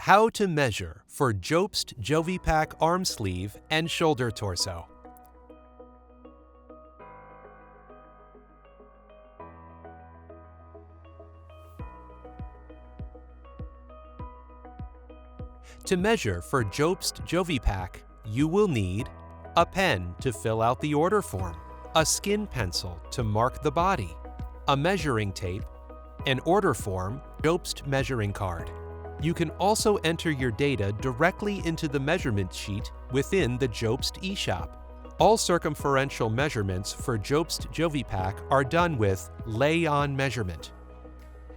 How to measure for JoViPak arm sleeve and shoulder torso. To measure for JoViPak, you will need a pen to fill out the order form, a skin pencil to mark the body, a measuring tape, an order form, JoViPak measuring card. You can also enter your data directly into the measurement sheet within the JoViPak eShop. All circumferential measurements for JoViPak are done with lay-on measurement.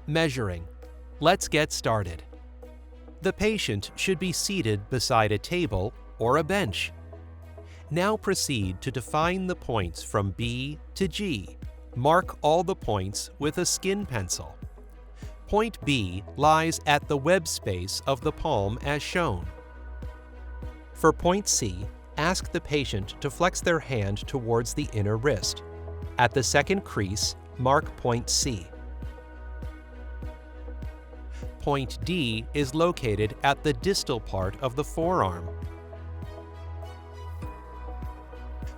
Measuring. Let's get started. The patient should be seated beside a table or a bench. Now proceed to define the points from B to G. Mark all the points with a skin pencil. Point B lies at the web space of the palm as shown. For point C, ask the patient to flex their hand towards the inner wrist. At the second crease, mark point C. Point D is located at the distal part of the forearm.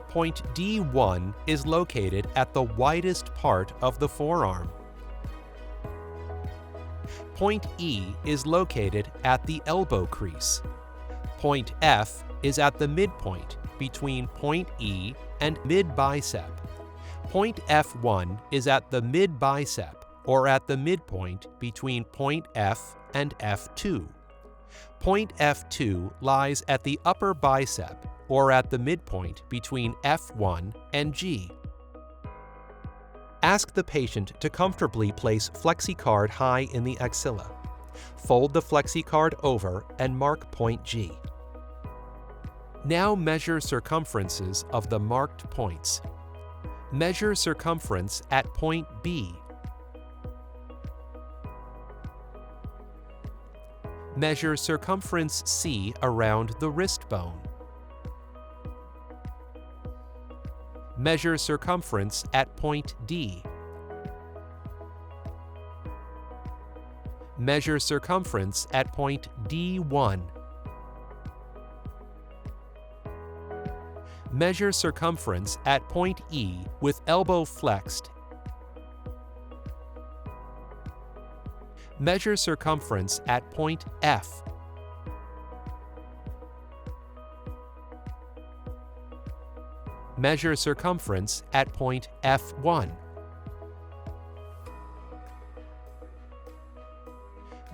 Point D1 is located at the widest part of the forearm. Point E is located at the elbow crease. Point F is at the midpoint between point E and mid-bicep. Point F1 is at the mid-bicep or at the midpoint between point F and F2. Point F2 lies at the upper bicep or at the midpoint between F1 and G. Ask the patient to comfortably place FlexiCard high in the axilla. Fold the FlexiCard over and mark point G. Now measure circumferences of the marked points. Measure circumference at point B. Measure circumference C around the wrist bone. Measure circumference at point D. Measure circumference at point D1. Measure circumference at point E with elbow flexed. Measure circumference at point F. Measure circumference at point F1.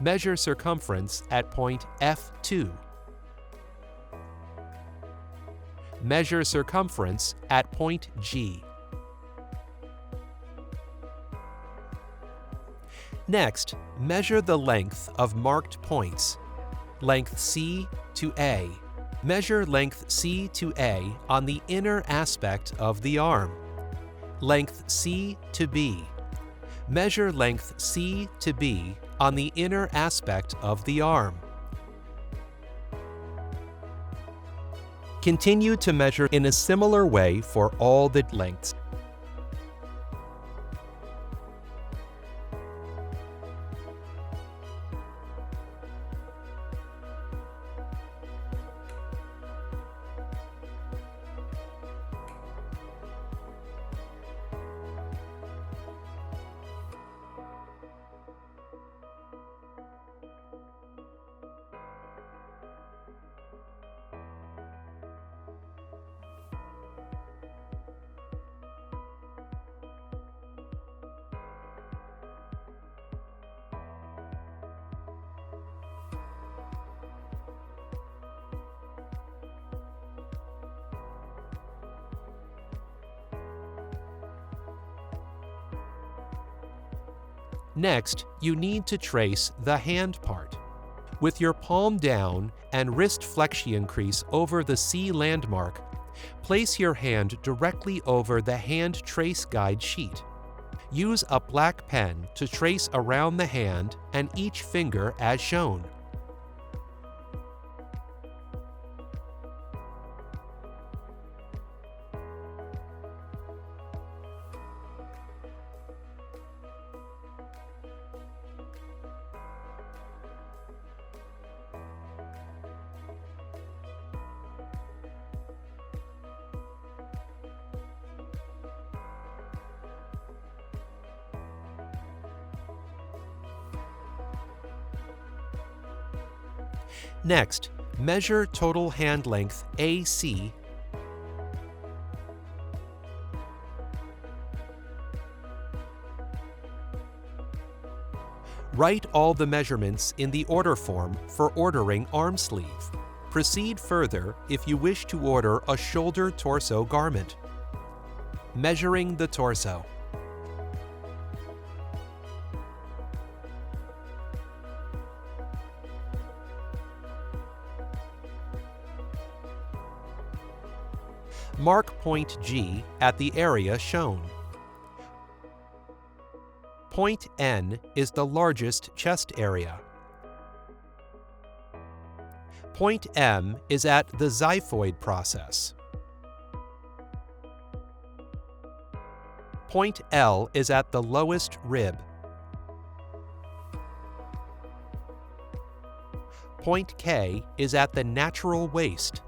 Measure circumference at point F2. Measure circumference at point G. Next, measure the length of marked points. Length C to A. Measure length C to A on the inner aspect of the arm. Length C to B. Measure length C to B on the inner aspect of the arm. Continue to measure in a similar way for all the lengths. Next, you need to trace the hand part. With your palm down and wrist flexion crease over the C landmark, place your hand directly over the hand trace guide sheet. Use a black pen to trace around the hand and each finger as shown. Next, measure total hand length AC. Write all the measurements in the order form for ordering arm sleeve. Proceed further if you wish to order a shoulder-torso garment. Measuring the torso. Mark point G at the area shown. Point N is the largest chest area. Point M is at the xiphoid process. Point L is at the lowest rib. Point K is at the natural waist.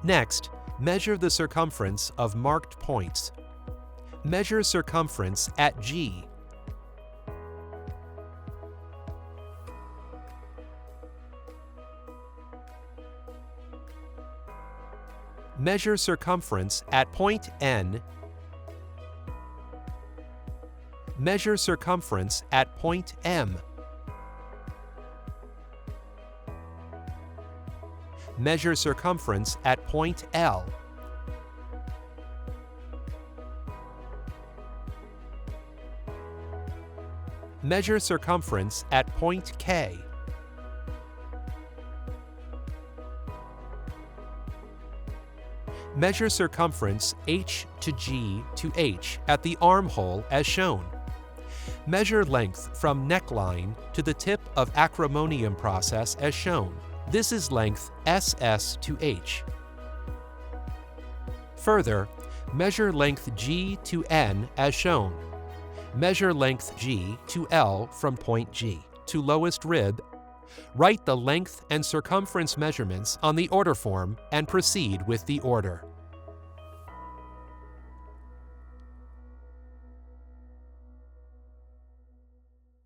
Next, measure the circumference of marked points. Measure circumference at G. Measure circumference at point N. Measure circumference at point M. Measure circumference at point L. Measure circumference at point K. Measure circumference H to G to H at the armhole as shown. Measure length from neckline to the tip of acromonium process as shown. This is length SS to H. Further, measure length G to N as shown. Measure length G to L from point G to lowest rib. Write the length and circumference measurements on the order form and proceed with the order.